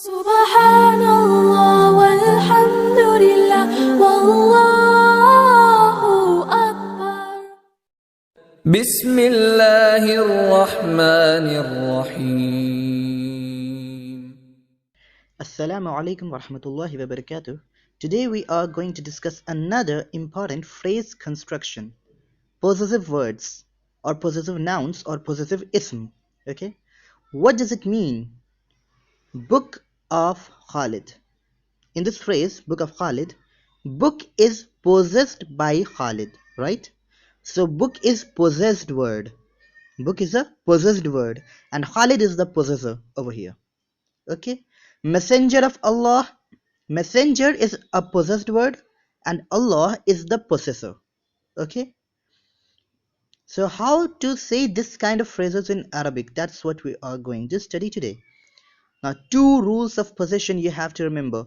Subhanallah walhamdulillah wallahu akbar. Bismillahir Rahmanir Rahim. Assalamu alaikum wa rahmatullahi wa barakatuh. Today we are going to discuss another important phrase construction. Possessive words or possessive nouns or possessive ism. Okay. What does it mean? Book of Khalid. In this phrase, Book of Khalid, book is possessed by Khalid, right? So book is possessed word. Book is a possessed word and Khalid is the possessor over here. Okay. Messenger of Allah. Messenger is a possessed word and Allah is the possessor. Okay. So how to say this kind of phrases in Arabic? That's what we are going to study today. Now, two rules of possession you have to remember.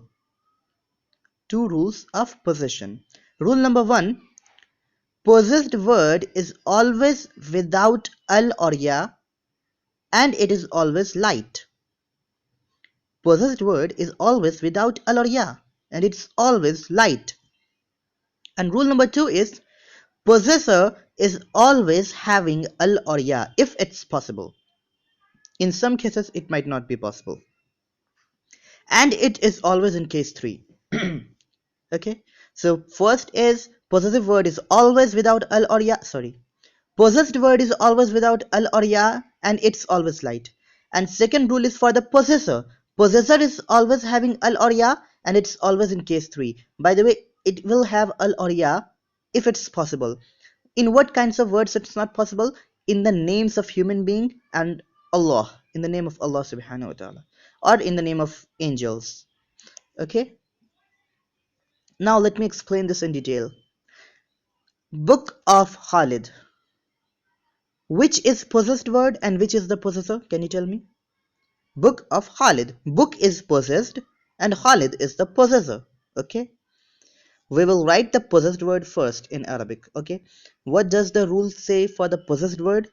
Two rules of possession. Rule number one, possessed word is always without al or ya and it is always light. Possessed word is always without al or ya and it's always light. And rule number two is possessor is always having al or ya if it's possible. In some cases it might not be possible. And it is always in case 3. Okay, so first is possessive word is always without al or ya. Possessed word is always without al or ya and it's always light. And second rule is for the possessor. Possessor is always having al or ya and it's always in case 3. By the way, it will have al or ya if it's possible. In what kinds of words it's not possible? In the names of human being and Allah, in the name of Allah subhanahu wa ta'ala, or in the name of angels. Okay, now let me explain this in detail. Book of Khalid. Which is possessed word and which is the possessor? Can you tell me? Book of Khalid. Book is possessed and Khalid is the possessor. Okay, we will write the possessed word first in Arabic. Okay, what does the rule say for the possessed word?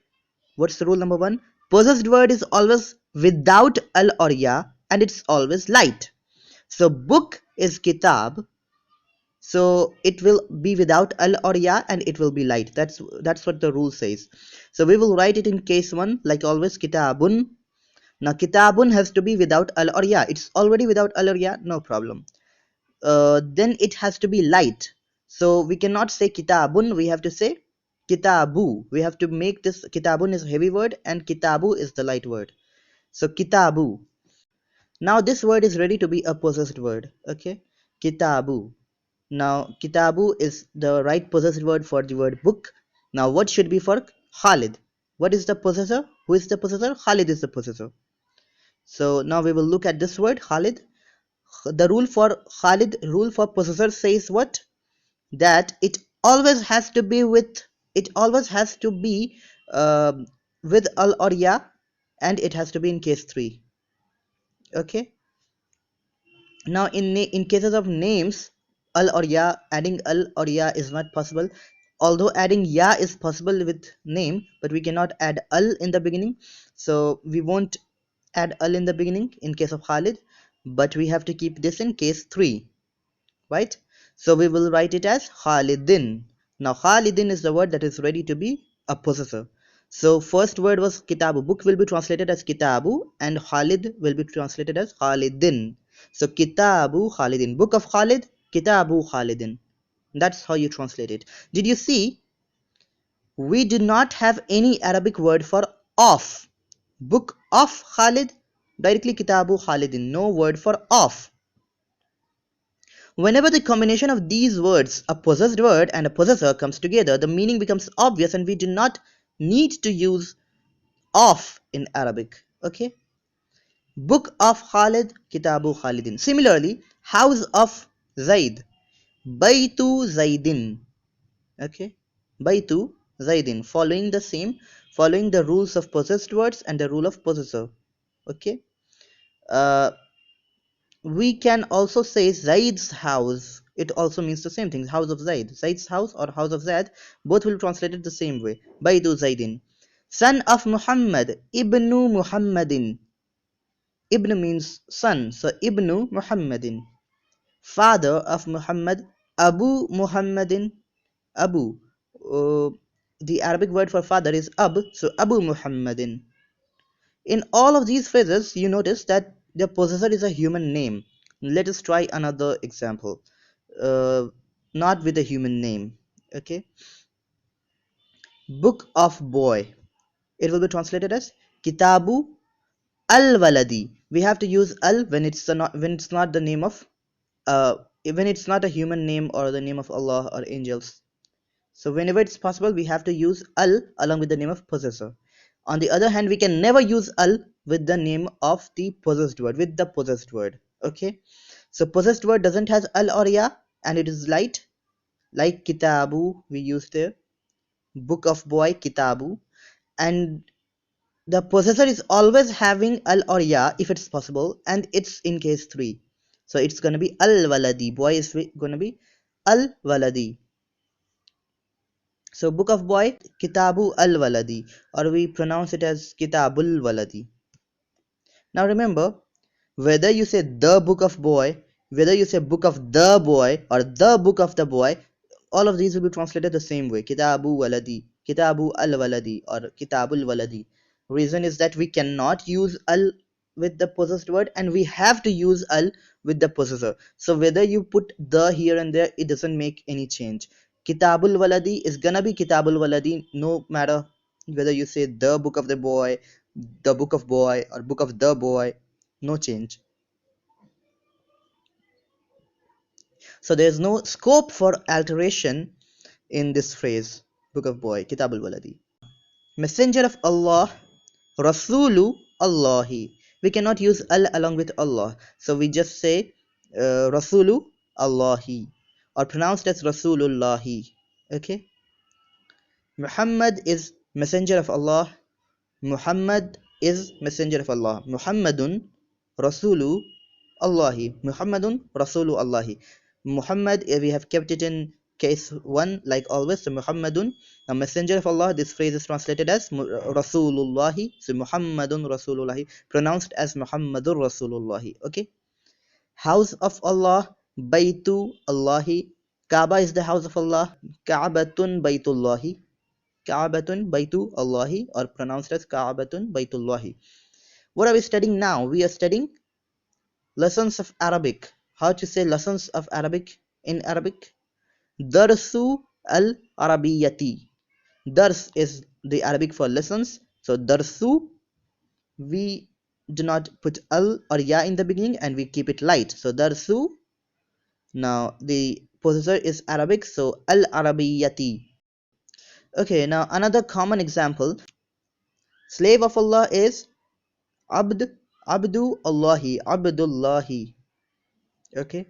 What's the rule number one? Possessed word is always without al or ya and it's always light. So book is kitab, so it will be without al or ya and it will be light. That's what the rule says. So we will write it in case 1 like always, kitabun. Now kitabun has to be without al or ya. It's already without al or ya, no problem. Then it has to be light, so we cannot say kitabun, we have to say kitabu. We have to make this, kitabun is a heavy word and kitabu is the light word. So kitabu. Now this word is ready to be a possessed word. Okay, kitabu. Now kitabu is the right possessed word for the word book. Now what should be for Khalid? What is the possessor? Who is the possessor? Khalid is the possessor. So now we will look at this word Khalid. The rule for Khalid, rule for possessor says what? That it always has to be with al or ya and it has to be in case 3. Okay, now in cases of names, al or ya, adding al or ya is not possible, although adding ya is possible with name, but we cannot add al in the beginning, so we won't add al in the beginning in case of Khalid, but we have to keep this in case 3, right? So we will write it as Khalidin. Now Khalidin is the word that is ready to be a possessor. So first word was kitabu. Book will be translated as kitabu and Khalid will be translated as Khalidin. So kitabu Khalidin. Book of Khalid, kitabu Khalidin. That's how you translate it. Did you see? We do not have any Arabic word for of. Book of Khalid, directly kitabu Khalidin. No word for of. Whenever the combination of these words, a possessed word and a possessor, comes together, the meaning becomes obvious and we do not need to use of in Arabic. Okay. Book of Khalid, Kitabu Khalidin. Similarly, house of Zaid, Baytu Zaidin. Okay. Baytu Zaidin. Following the rules of possessed words and the rule of possessor. Okay. We can also say Zaid's house. It also means the same thing, house of Zaid. Zaid's house or house of Zaid, both will translate it the same way. Baydu Zaidin. Son of Muhammad, Ibnu Muhammadin. Ibn means son, so Ibnu Muhammadin. Father of Muhammad, Abu Muhammadin. Abu. Uh, the Arabic word for father is Ab, so Abu Muhammadin. In all of these phrases, you notice that the possessor is a human name. Let us try another example. Uh, Not with a human name. Okay. Book of boy. It will be translated as Kitabu al Waladi. We have to use al when it's not the name of when it's not a human name or the name of Allah or angels. So whenever it's possible, we have to use al along with the name of possessor. On the other hand, we can never use al with the name of the possessed word, with the possessed word. Okay. So possessed word doesn't has al or ya, and it is light, like kitabu we use there. Book of boy, kitabu. And the possessor is always having al or ya if it's possible, and it's in case 3. So it's going to be al waladi. Boy is going to be al waladi. So book of boy, Kitabu al Waladi, or we pronounce it as Kitabul Waladi. Now remember, whether you say the book of boy, whether you say book of the boy or the book of the boy, all of these will be translated the same way. Kitabu Waladi, Kitabu al Waladi, or Kitabul Waladi. Reason is that we cannot use al with the possessed word, and we have to use al with the possessor. So whether you put the here and there, it doesn't make any change. Kitabul Waladi is gonna be Kitabul Waladi no matter whether you say the book of the boy, the book of boy, or book of the boy. No change. So there's no scope for alteration in this phrase, book of boy, Kitabul Waladi. Messenger of Allah, Rasulu Allahi. We cannot use al along with Allah, so we just say Rasulu Allahi, or pronounced as Rasulullahi. Okay. Muhammad is messenger of Allah. Muhammad is messenger of Allah. Muhammadun Rasulu Allahi. Muhammadun Rasulu Allahi. Muhammad, we have kept it in case 1 like always. So Muhammadun, a messenger of Allah. This phrase is translated as Rasulullahi. So Muhammadun Rasulullahi, pronounced as Muhammadur Rasulullahi. Okay. House of Allah, Baytu Allahi. Kaaba is the house of Allah. Ka'batun Baytullahi. Ka'batun Baytu Allahi, or pronounced as Ka'batun Baytullahi. What are we studying now? We are studying lessons of Arabic. How to say lessons of Arabic in Arabic? Darsu al Arabiyati. Dars is the Arabic for lessons. So Darsu, we do not put al or ya in the beginning, and we keep it light. So Darsu. Now the possessor is Arabic, so al Arabiyati. Okay, now another common example. Slave of Allah is Abd, Abdu Allahi, Abdullahi. Okay.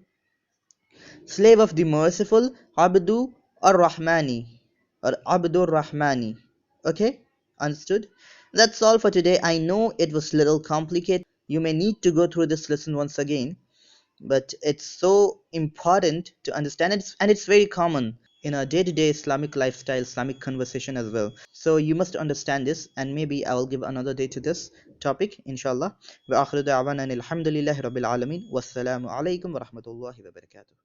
Slave of the merciful, Abdu ar-Rahmani, or Abdur Rahmani. Okay. Understood? That's all for today. I know it was a little complicated. You may need to go through this lesson once again, but it's so important to understand it, and it's very common in a day-to-day Islamic lifestyle, Islamic conversation as well. So you must understand this, and maybe I will give another day to this topic, inshallah. Wa akhiru da'wana alhamdulillahi rabbil alamin. Wassalamu alaikum wa rahmatullahi wa barakatuh.